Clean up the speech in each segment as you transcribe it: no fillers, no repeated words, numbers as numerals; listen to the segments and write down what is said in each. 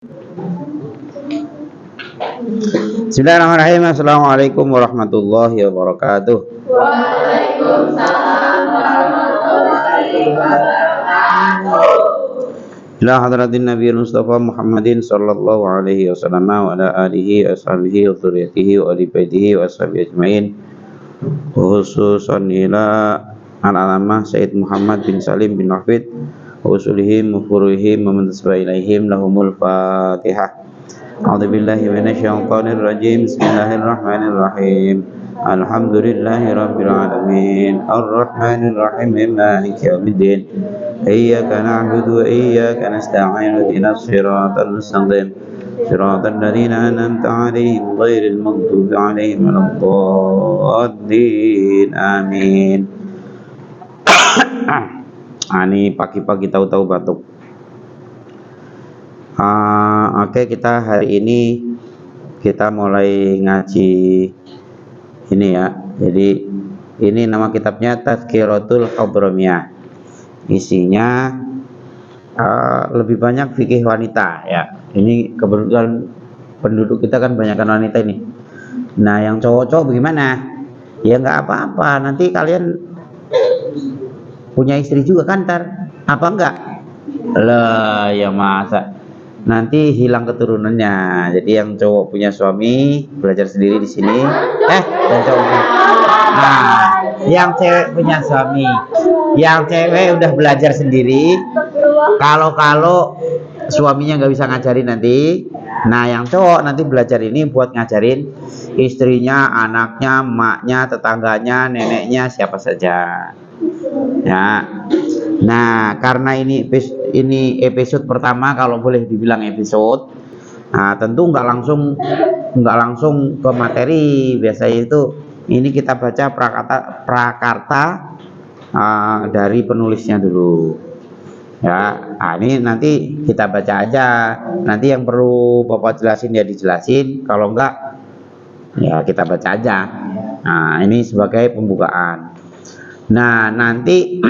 Bismillahirrahmanirrahim. Assalamualaikum warahmatullahi wabarakatuh. Waalaikumsalam warahmatullahi wabarakatuh. Ila hadratin Nabi Mustafa Muhammadin sallallahu alaihi wasallam wa ala alihi wa sahbihi wa dzurriyyatihi wa ali baitihi wa ashabihi ajmain. Khususan ila al-alamah Sayyid Muhammad bin Salim bin Hafid wa usulihim wa furuhim wa man tasba ilaihim lahumul Fatihah. A'udzu billahi minasyaitonir rajim. Bismillahirrahmanirrahim. Alhamdulillahirabbil alamin. Arrahmanir rahim. Maliki yaumiddin. Iyyaka na'budu wa iyyaka nasta'in. Ihdinas siratal mustaqim. Siratal ladzina an'amta 'alaihim ghairil maghdubi 'alaihim waladdallin. Amin. Ini pagi-pagi tahu-tahu batuk. Oke, kita hari ini kita mulai ngaji ini ya. Jadi ini nama kitabnya Tazkiratul Hadramiyah. Isinya lebih banyak fikih wanita ya. Ini kebetulan penduduk kita kan banyakkan wanita ini. Nah, yang cowok-cowok bagaimana? Ya nggak apa-apa. Nanti kalian punya istri juga kan ntar? Apa enggak? Lah ya masa nanti hilang keturunannya. Jadi yang cowok punya suami belajar sendiri di sini. Yang cowok. Nah, yang cewek punya suami, yang cewek udah belajar sendiri. Kalau suaminya nggak bisa ngajarin nanti, nah yang cowok nanti belajar ini buat ngajarin istrinya, anaknya, emaknya, tetangganya, neneknya, siapa saja. Ya. Nah, karena ini episode pertama, kalau boleh dibilang episode, nah tentu nggak langsung ke materi. Biasanya itu ini kita baca prakarta dari penulisnya dulu. Ya, ini nanti kita baca aja. Nanti yang perlu Bapak jelasin ya dijelasin. Kalau enggak, ya kita baca aja. Nah, ini sebagai pembukaan. Nah, nanti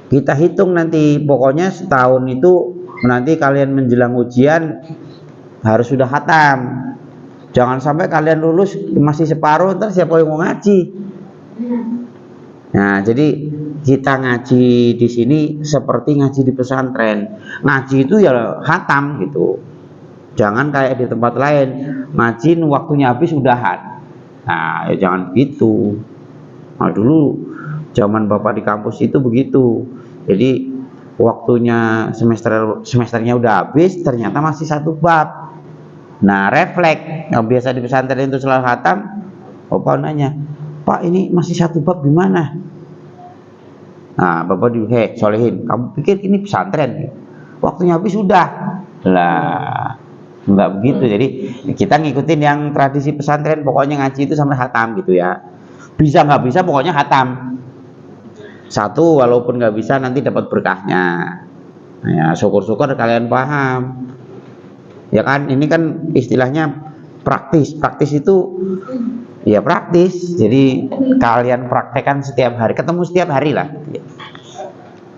kita hitung nanti, pokoknya setahun itu nanti kalian menjelang ujian harus sudah khatam. Jangan sampai kalian lulus masih separuh, ntar siapa yang mau ngaji? Nah, jadi kita ngaji di sini seperti ngaji di pesantren. Ngaji itu ya khatam gitu. Jangan kayak di tempat lain ngaji waktunya habis udahan. Nah, ya jangan gitu. Nah, dulu zaman Bapak di kampus itu begitu. Jadi waktunya semesternya udah habis, ternyata masih satu bab. Nah, refleks yang biasa di pesantren itu setelah khatam, Bapak nanya, "Pak, ini masih satu bab gimana?" Nah, Bapak solehin, "Kamu pikir ini pesantren? Waktunya habis sudah." Lah, enggak begitu. Jadi kita ngikutin yang tradisi pesantren, pokoknya ngaji itu sampai khatam gitu ya. Bisa nggak bisa pokoknya khatam. Satu, walaupun nggak bisa nanti dapat berkahnya. Nah, ya syukur-syukur kalian paham. Ya kan, ini kan istilahnya praktis. Praktis itu ya praktis. Jadi kalian praktekkan setiap hari, ketemu setiap hari lah.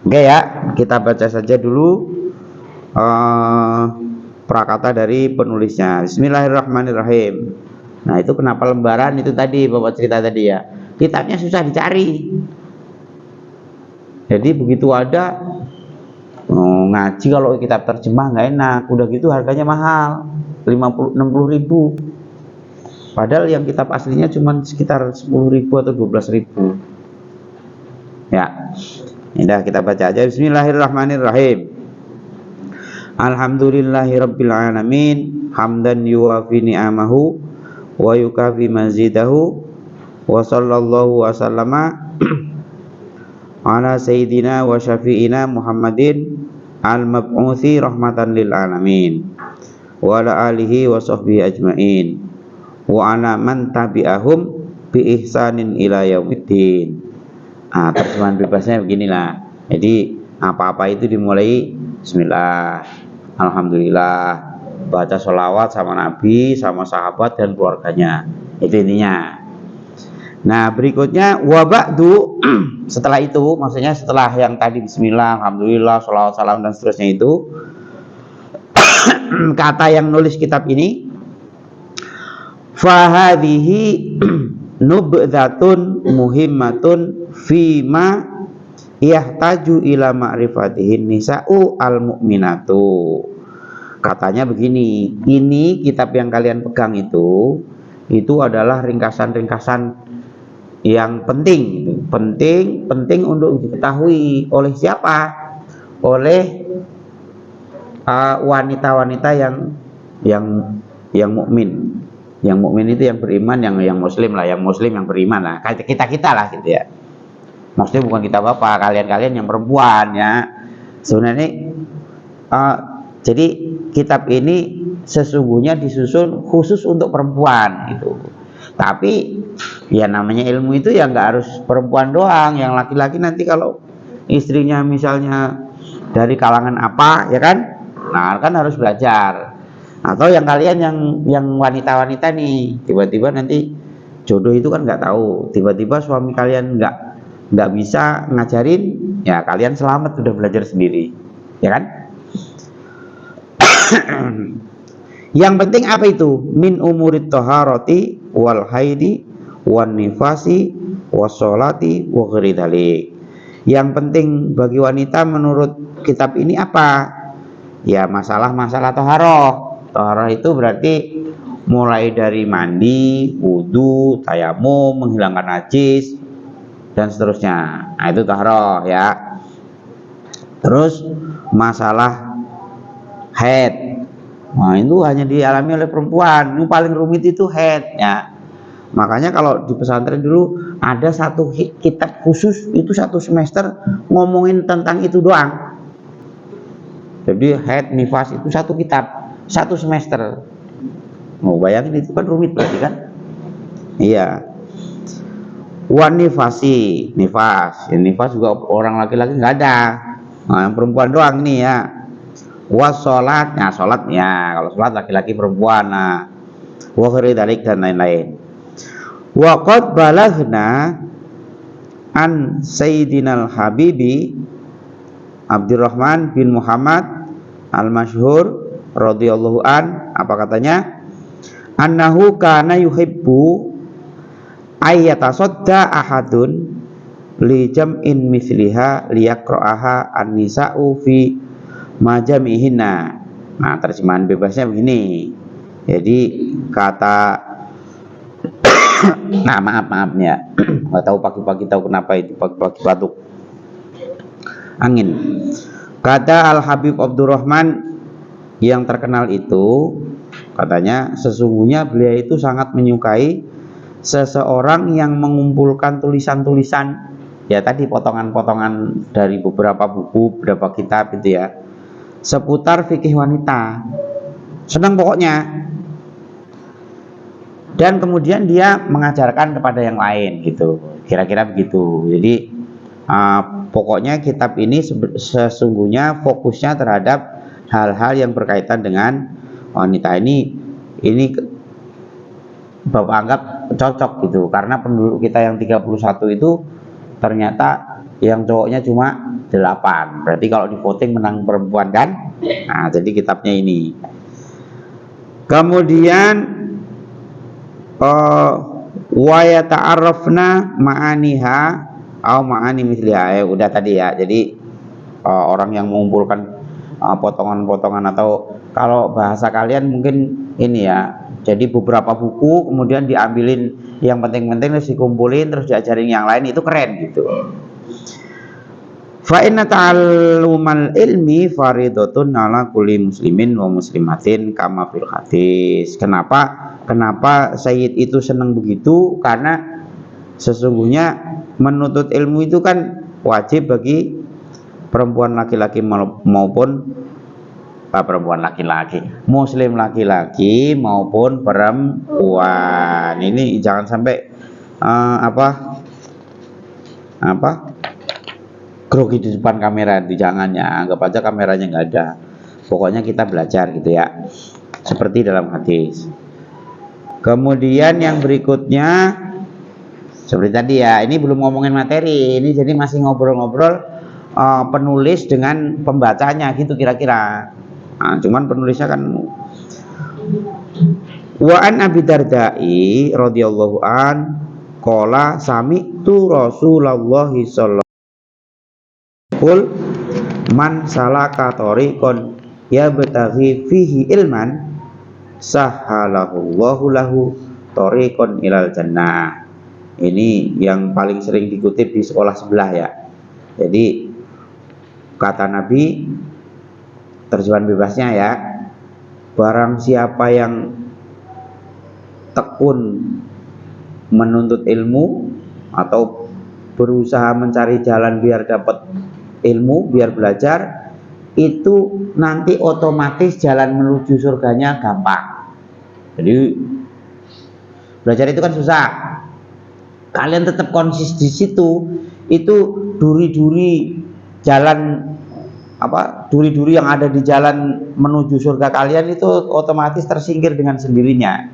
Oke ya, kita baca saja dulu prakata dari penulisnya. Bismillahirrahmanirrahim. Nah, itu kenapa lembaran itu tadi Bapak cerita tadi ya. Kitabnya susah dicari. Jadi begitu ada ngaji kalau kitab terjemah nggak enak. Udah gitu harganya mahal, 50-60 ribu. Padahal yang kitab aslinya cuma sekitar 10 ribu atau 12 ribu. Ya, udah kita baca aja. Bismillahirrahmanirrahim. Alhamdulillahirabbil alamin, hamdan yuwafi ni'amahu wa yukafi mazidahu, wa sallallahu wa sallama ala sayyidina wa syafi'ina Muhammadin al-mab'uthi rahmatan lil alamin wa ala alihi wa sahbihi ajmain wa ala man tabi'ahum bi ihsanin ila yaumiddin. Terjemahan bebasnya beginilah. Jadi apa-apa itu dimulai bismillah, alhamdulillah, baca sholawat sama Nabi, sama sahabat dan keluarganya. Itu intinya. Nah, berikutnya waba'du. Setelah itu, maksudnya setelah yang tadi bismillah, alhamdulillah, sholawat salam dan seterusnya itu, kata yang nulis kitab ini, fahadhihi nubdzatun muhimmatun fima yahtaju ila ma'rifatihin nisa'u al-mu'minatu. Katanya begini, ini kitab yang kalian pegang itu adalah ringkasan-ringkasan yang penting, gitu. penting untuk diketahui oleh siapa? Oleh wanita-wanita yang mukmin. Yang mukmin itu yang beriman, yang muslim lah, yang muslim yang beriman lah. Kita lah gitu ya. Maksudnya bukan kita bapak, kalian yang perempuan ya. Sebenarnya jadi kitab ini sesungguhnya disusun khusus untuk perempuan gitu. Tapi ya namanya ilmu itu ya nggak harus perempuan doang, yang laki-laki nanti kalau istrinya misalnya dari kalangan apa ya kan, nah kan harus belajar. Atau yang kalian yang wanita-wanita nih, tiba-tiba nanti jodoh itu kan nggak tahu, tiba-tiba suami kalian nggak bisa ngajarin, ya kalian selamat sudah belajar sendiri, ya kan? Yang penting apa itu? Min umurit taharati wal haidi wan nifasi wassolati wa ghairi dzalik. Yang penting bagi wanita menurut kitab ini apa? Ya masalah-masalah taharah. Taharah itu berarti mulai dari mandi, wudu, tayamum, menghilangkan najis dan seterusnya. Nah, itu taharah ya. Terus masalah haid. Nah, itu hanya dialami oleh perempuan. Yang paling rumit itu haid ya. Makanya kalau di pesantren dulu ada satu kitab khusus, itu satu semester ngomongin tentang itu doang. Jadi haid, nifas itu satu kitab, satu semester. Mau bayangin itu kan rumit berarti kan? Iya. Wan nifasi, nifas. Ya, nifas juga orang laki-laki nggak ada. Nah, yang perempuan doang nih ya. Was sholat, nah sholat ya. Kalau sholat laki-laki perempuan. Nah, wa ghairi dzalik dan lain-lain. Wa qad balaghna an Sayyidinal Habibi Abdurrahman bin Muhammad al-Masyhur radhiyallahu an, apa katanya? Annahu kana yuhibbu ayyatasadda ahadun li jam'in misliha liyaqra'aha an-nisa'u fi majamihinna. Nah, terjemahan bebasnya begini. Jadi kata nah maaf ya, nggak tahu pagi-pagi tahu kenapa itu pagi-pagi batuk angin. Kata Al Habib Abdurrahman yang terkenal itu, katanya sesungguhnya beliau itu sangat menyukai seseorang yang mengumpulkan tulisan-tulisan, ya tadi potongan-potongan dari beberapa buku, beberapa kitab itu ya, seputar fikih wanita. Senang pokoknya. Dan kemudian dia mengajarkan kepada yang lain gitu, kira-kira begitu. Jadi pokoknya kitab ini sesungguhnya fokusnya terhadap hal-hal yang berkaitan dengan wanita. Ini Bapak anggap cocok gitu, karena penduduk kita yang 31 itu ternyata yang cowoknya cuma 8. Berarti kalau di voting menang perempuan kan? Nah, jadi kitabnya ini. Kemudian wa yata'arrafna ma'aniha au ma'ani misliha. Udah tadi ya. Jadi orang yang mengumpulkan potongan-potongan, atau kalau bahasa kalian mungkin ini ya. Jadi beberapa buku kemudian diambilin yang penting-penting, terus dikumpulin, terus diajarin yang lain, itu keren gitu. Fa inna ta'allumal ilmi faridatun ala kulli muslimin wa muslimatin kama fil hadis. Kenapa Sayyid itu senang begitu? Karena sesungguhnya menuntut ilmu itu kan wajib bagi perempuan laki-laki maupun perempuan laki-laki, muslim laki-laki maupun perempuan. Ini jangan sampai grogi di depan kamera itu, jangan ya, anggap aja kameranya nggak ada. Pokoknya kita belajar gitu ya, seperti dalam hadis. Kemudian yang berikutnya seperti tadi ya, ini belum ngomongin materi, ini jadi masih ngobrol-ngobrol penulis dengan pembacanya gitu kira-kira. Nah, cuman penulisnya kan wa an Abi Darda'i radhiyallahu an qala sami'tu Rasulullah sallallahu qul man salaka tariqan yabtaghi fihi ilman sahalallahu lahu tariqan ilal jannah. Ini yang paling sering dikutip di sekolah sebelah ya. Jadi kata Nabi, terjemahan bebasnya ya, barang siapa yang tekun menuntut ilmu atau berusaha mencari jalan biar dapat ilmu, biar belajar, itu nanti otomatis jalan menuju surganya gampang. Jadi belajar itu kan susah. Kalian tetap konsis di situ, itu duri-duri jalan duri-duri yang ada di jalan menuju surga kalian itu otomatis tersingkir dengan sendirinya.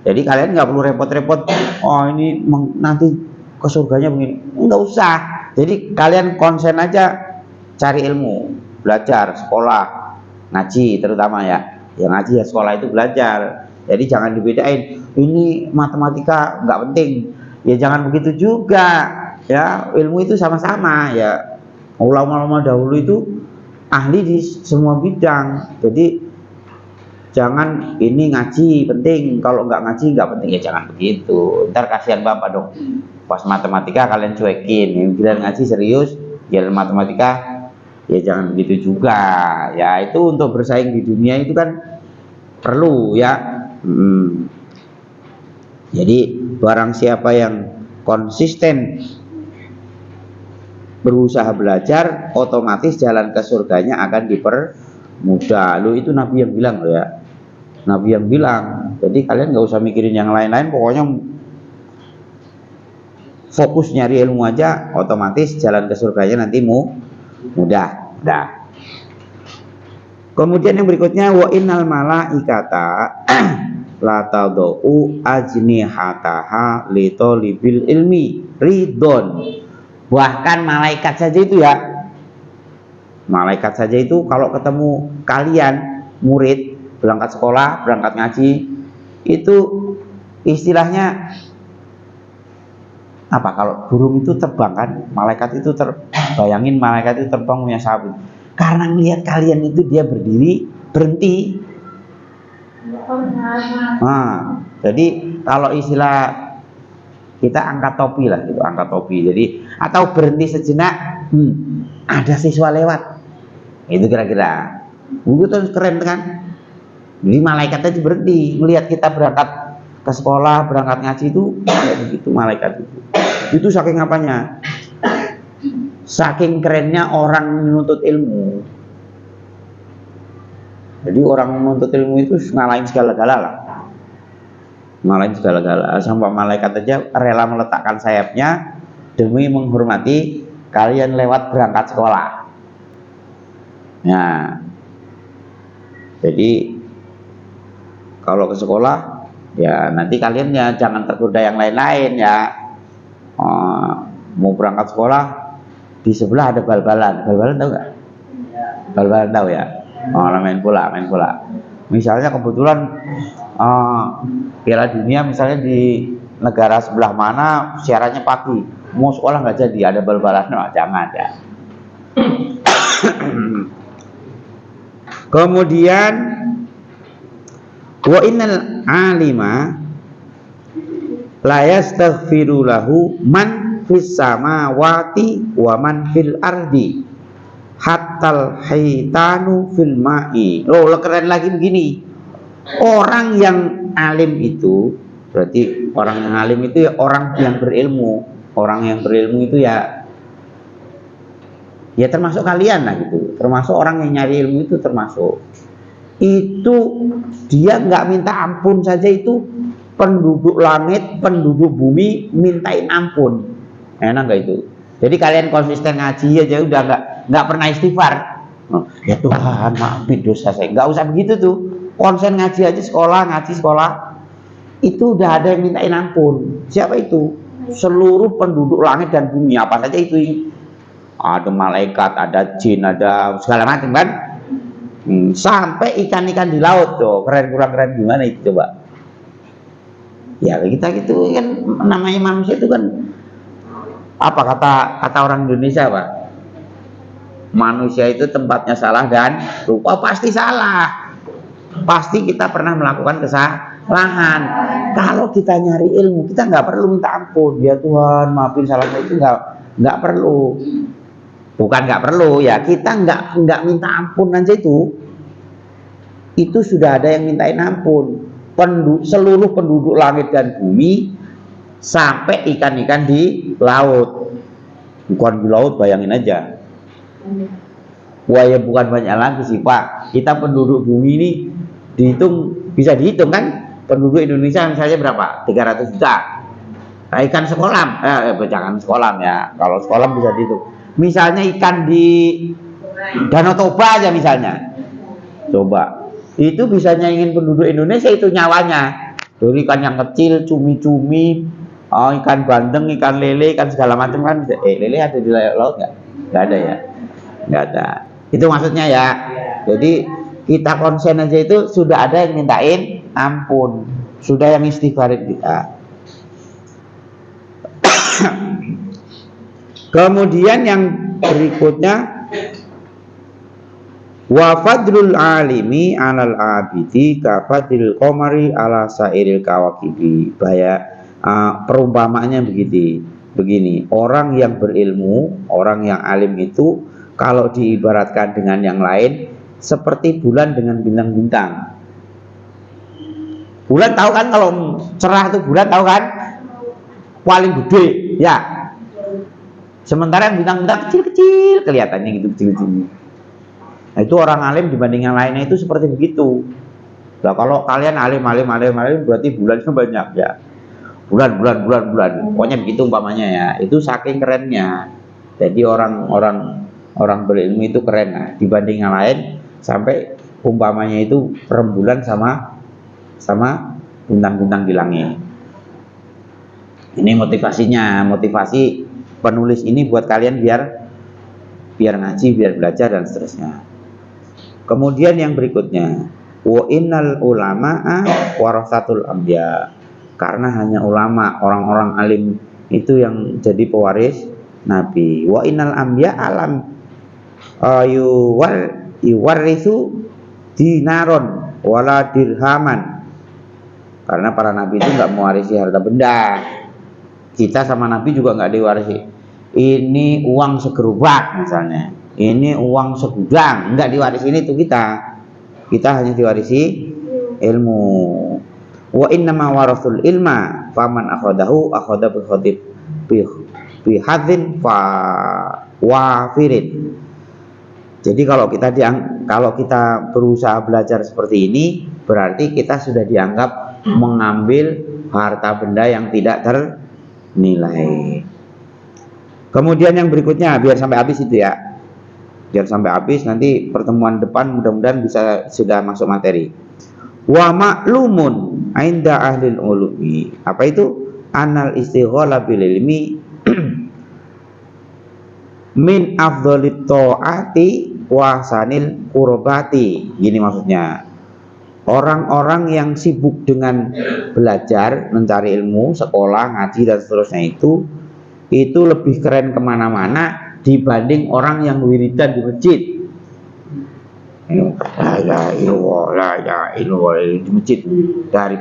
Jadi kalian nggak perlu repot-repot. Oh ini nanti ke surganya begini, nggak usah. Jadi kalian konsen aja cari ilmu, belajar, sekolah, ngaji terutama ya. Yang ngaji ya sekolah itu belajar. Jadi jangan dibedain. Ini matematika nggak penting. Ya jangan begitu juga. Ya ilmu itu sama-sama ya. Ulama-ulama dahulu itu ahli di semua bidang. Jadi jangan ini ngaji penting, kalau nggak ngaji nggak penting, ya jangan begitu. Ntar kasihan bapak dong. Pas matematika kalian cuekin, bila ngaji serius, ya matematika ya jangan begitu juga. Ya itu untuk bersaing di dunia itu kan perlu ya. Jadi barang siapa yang konsisten berusaha belajar, otomatis jalan ke surganya akan dipermudah. Loh itu Nabi yang bilang loh ya. Nabi yang bilang. Jadi kalian nggak usah mikirin yang lain-lain, pokoknya fokus nyari ilmu aja, otomatis jalan ke surganya nanti mudah. Kemudian yang berikutnya wa innal malaikata la tadau ajnihataha li talibil ilmi ridon. Bahkan malaikat saja itu ya, malaikat saja itu kalau ketemu kalian murid berangkat sekolah, berangkat ngaji, itu istilahnya apa? Kalau burung itu terbang kan, malaikat itu bayangin malaikat itu terbang punya sayap. Karena melihat kalian itu dia berdiri, berhenti. Nah, jadi kalau istilah kita angkat topi lah gitu, angkat topi. Jadi atau berhenti sejenak, ada siswa lewat. Itu kira-kira. Itu keren kan? Jadi malaikat aja berhenti melihat kita berangkat ke sekolah, berangkat ngaji itu kayak begitu malaikat itu. Itu saking apanya? Saking kerennya orang menuntut ilmu. Jadi orang menuntut ilmu itu ngalahin segala-gala lah. Ngalahin segala-gala. Sampai malaikat aja rela meletakkan sayapnya demi menghormati kalian lewat berangkat sekolah. Nah, jadi kalau ke sekolah ya nanti kalian ya jangan tergoda yang lain-lain ya. Mau berangkat sekolah di sebelah ada bal-balan. Bal-balan tahu nggak? Bal-balan tahu ya. Main bola. Misalnya kebetulan Piala Dunia misalnya di negara sebelah mana siarannya pagi, mau sekolah nggak jadi, ada bal-balan, no, jangan ya. Kemudian wa innal alima la yastaghfiru lahu man fis samawati wa man fil ardi hatal haitanu fil ma'i. Loh, keren lagi begini. Orang yang alim itu berarti orang yang alim itu ya orang yang berilmu. Orang yang berilmu itu ya termasuk kalian lah gitu. Termasuk orang yang nyari ilmu itu termasuk. Itu dia nggak minta ampun saja, itu penduduk langit, penduduk bumi mintain ampun. Enak nggak itu? Jadi kalian konsisten ngaji aja udah nggak pernah istighfar. Ya Tuhan maafin dosa saya. Nggak usah begitu tuh. Konsen ngaji aja, ngaji sekolah. Itu udah ada yang mintain ampun. Siapa itu? Seluruh penduduk langit dan bumi, apa saja itu. Ada malaikat, ada jin, ada segala macam kan. Sampai ikan-ikan di laut tuh, keren kurang keren gimana itu coba? Ya kita gitu kan, namanya manusia itu kan apa kata orang Indonesia Pak? Manusia itu tempatnya salah dan lupa pasti salah. Pasti kita pernah melakukan kesalahan. Kalau kita nyari ilmu, kita nggak perlu minta ampun. Ya Tuhan, maafin salah saya, itu nggak perlu. Bukan nggak perlu ya, kita nggak minta ampun aja itu sudah ada yang mintain ampun. Seluruh penduduk langit dan bumi sampai ikan-ikan di laut. Bukan di laut, bayangin aja. Wah ya bukan banyak lagi sih Pak. Kita penduduk bumi ini bisa dihitung kan? Penduduk Indonesia misalnya berapa? 300 juta. Nah, ikan sekolam, jangan sekolam ya. Kalau sekolam bisa dihitung. Misalnya ikan di Danau Toba aja misalnya. Coba, itu bisa nyaingin penduduk Indonesia itu nyawanya. Dari ikan yang kecil, cumi-cumi, ikan bandeng, ikan lele, ikan segala macam kan. Lele ada di laut nggak? Nggak ada ya? Nggak ada. Itu maksudnya ya. Jadi kita konsen aja itu sudah ada yang mintain ampun, sudah yang istighfarin kita. Kemudian yang berikutnya, wa fadlul alimi alal abidi ka fadlil qamari ala sairil kawakibi. Perumpamaannya begini, orang yang berilmu, orang yang alim itu kalau diibaratkan dengan yang lain seperti bulan dengan bintang-bintang. Bulan tahu kan, kalau cerah itu bulan tahu kan, paling gede ya. Sementara yang bintang-bintang kecil-kecil kelihatannya gitu, kecil-kecil. Nah, itu orang alim dibanding yang lainnya itu seperti begitu. Nah, kalau kalian alim berarti bulannya banyak ya. Bulan. Pokoknya begitu umpamanya ya. Itu saking kerennya. Jadi orang berilmu itu keren lah dibanding yang lain, sampai umpamanya itu rembulan sama bintang-bintang di langit. Ini motivasinya, motivasi penulis ini buat kalian biar ngaji, biar belajar dan seterusnya. Kemudian yang berikutnya, wa innal ulama'a warasatul anbiya, karena hanya ulama, orang-orang alim itu yang jadi pewaris nabi. Wa innal anbiya alam yuwarisu dinaron wala dirhaman, karena para nabi itu nggak mewarisi harta benda. Kita sama nabi juga nggak diwarisi. Ini uang segerobak misalnya, ini uang segudang, nggak diwarisi ini tuh kita hanya diwarisi ilmu. Wa innama warasul ilma faman akhadahu akhadha bi hadzin fa wafirin. Jadi kalau kita berusaha belajar seperti ini, berarti kita sudah dianggap mengambil harta benda yang tidak ternilai. Kemudian yang berikutnya, biar sampai habis itu ya. Biar sampai habis, nanti pertemuan depan mudah-mudahan sudah masuk materi. Wa ma'lumun inda ahlil ulumi. Apa itu? Anal istighala bil ilmi min afdhalit ta'ati wa sanil qurbati. Gini maksudnya. Orang-orang yang sibuk dengan belajar, mencari ilmu, sekolah, ngaji dan seterusnya itu lebih keren kemana-mana dibanding orang yang wiridan di masjid. La ilaha illallah di masjid dari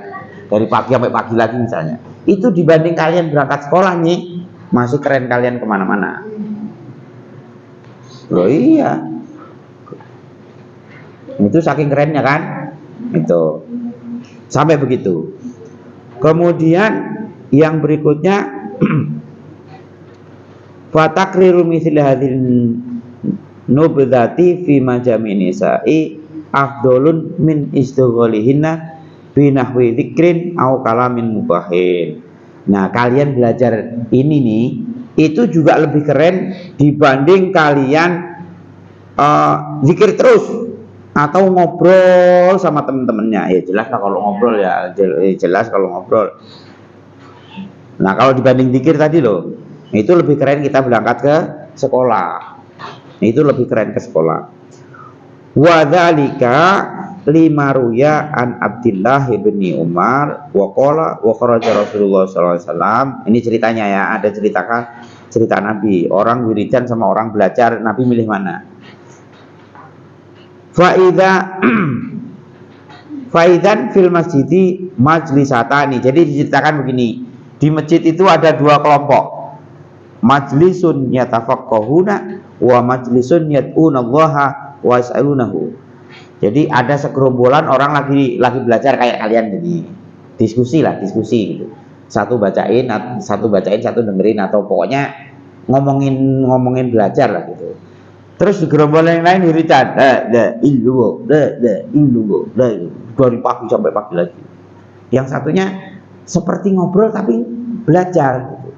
pagi sampai pagi lagi misalnya. Itu dibanding kalian berangkat sekolah nih, masih keren kalian kemana-mana. Loh iya, itu saking kerennya kan. Itu sampai begitu. Kemudian yang berikutnya, fatakriru misli hadhil nubdati fi majami nisa'i afdolun min istighalihinna binahwi dzikrin au kalamin mubahin. Nah, kalian belajar ini nih, itu juga lebih keren dibanding kalian zikir terus atau ngobrol sama temen-temennya. Ya jelas lah kalau ngobrol ya, jelas kalau ngobrol. Nah, kalau dibanding zikir tadi loh, itu lebih keren kita berangkat ke sekolah. Itu lebih keren ke sekolah. Wa dzalika lima ruya an Abdullah bin Umar wa qala wa kharaja Rasulullah sallallahu alaihi wasallam. Ini ceritanya ya, ada cerita Nabi, orang wiridan sama orang belajar, Nabi milih mana? Faidan fil masjidi majlisatani. Jadi diceritakan begini, di masjid itu ada dua kelompok, majlisun yatafaqqahuna wa majlisun yad'unallaha wa yas'alunahu. Jadi ada segerombolan orang lagi belajar kayak kalian ini, diskusi gitu. Satu bacain, satu dengerin, atau pokoknya ngomongin belajar lah gitu. Terus di gerombolan yang lain wiridan, ilmu, dari pagi sampai pagi lagi. Yang satunya seperti ngobrol tapi belajar gitu.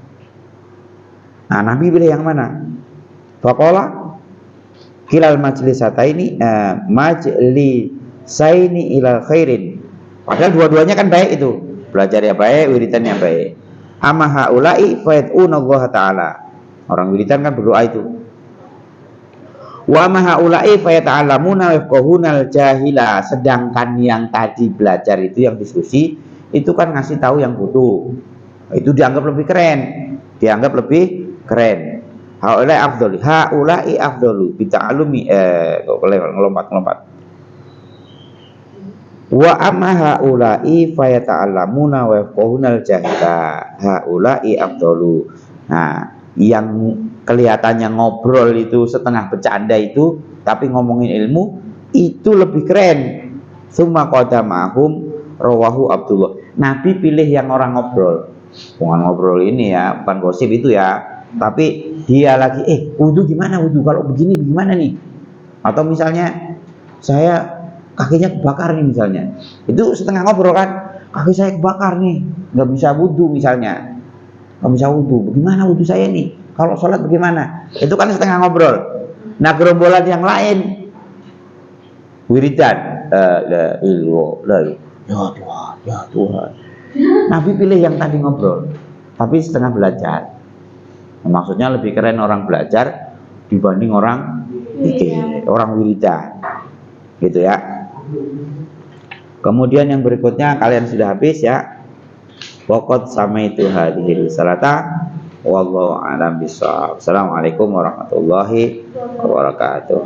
Nah, Nabi pilih yang mana? Faqala kilal majlisataini majlisaini ilal khairin. Padahal dua-duanya kan baik itu. Belajar ya baik, wiridan yang baik. Amma haula'i fayad'unallaha ta'ala. Orang wiridan kan berdoa itu. Wa ma haula'i fayata'allamuna wa yafqahunal jahila. Sedangkan yang tadi belajar itu, yang diskusi itu kan ngasih tahu yang butuh. Itu dianggap lebih keren. Haula'i afdalu bita'allumi kok ngelompat. Wa amma haula'i fayata'allamuna wa yafqahunal jahila. Haula'i afdalu. Nah, yang kelihatannya ngobrol itu setengah bercanda itu, tapi ngomongin ilmu itu lebih keren. Summa qadamahum rawahu Abdullah. Nabi pilih yang orang ngobrol. Bukan ngobrol ini ya, bukan gosip itu ya. Tapi dia lagi, wudu gimana wudu? Kalau begini gimana nih? Atau misalnya saya kakinya kebakar nih misalnya. Itu setengah ngobrol kan. Kaki saya kebakar nih, nggak bisa wudu misalnya. Nggak bisa wudu. Bagaimana wudu saya nih? Kalau sholat bagaimana? Itu kan setengah ngobrol. Nah, gerombolan yang lain wiridan, ya Tuhan. Nabi pilih yang tadi ngobrol, tapi setengah belajar. Maksudnya lebih keren orang belajar dibanding orang wiridan, gitu ya. Kemudian yang berikutnya kalian sudah habis ya. Pokok sama itu hadhil salata. Wallahu a'lam bishawab. Assalamualaikum warahmatullahi wabarakatuh.